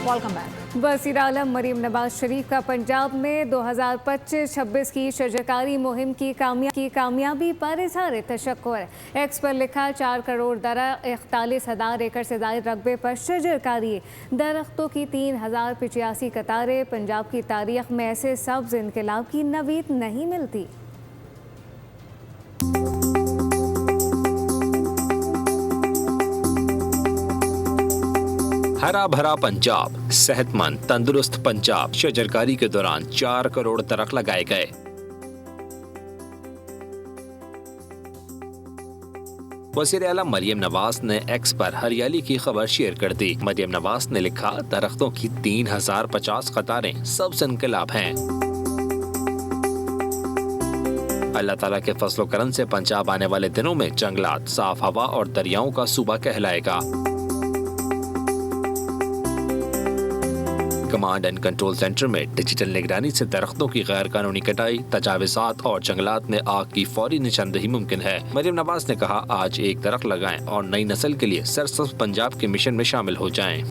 Welcome back. वज़ीर आलम मरीम नवाज शरीफ का पंजाब में 2025-26 की शजरकारी मुहिम की कामयाबी पर इज़हार तशक्कुर। एक्स पर लिखा 4 करोड़ दरा 41,000 एकड़ से ज़ायद रकबे पर शजरकारी, दरख्तों की 3,085 कतारें। पंजाब की तारीख में ऐसे सब्ज़ इनकलाब की नवीद नहीं मिलती। हरा भरा पंजाब, सेहतमंद तंदुरुस्त पंजाब। शजरकारी के दौरान 4 करोड़ दरख्त लगाए गए। वज़ीर आला मरियम नवाज ने एक्स पर हरियाली की खबर शेयर कर दी। मरियम नवाज ने लिखा, दरख्तों की 3,050 कतारें सब्ज़ इनकलाब हैं। अल्लाह ताला के फज़ल करम से पंजाब आने वाले दिनों में जंगलात, साफ हवा और दरियाओं का सूबा कहलाएगा। कमांड एंड कंट्रोल सेंटर में डिजिटल निगरानी से दरख्तों की गैर कानूनी कटाई, तजाविज़ात और जंगलात में आग की फौरी निशानदेही मुमकिन है। मरियम नवाज ने कहा, आज एक दरख्त लगाएं और नई नस्ल के लिए सरसब्ज़ पंजाब के मिशन में शामिल हो जाएं।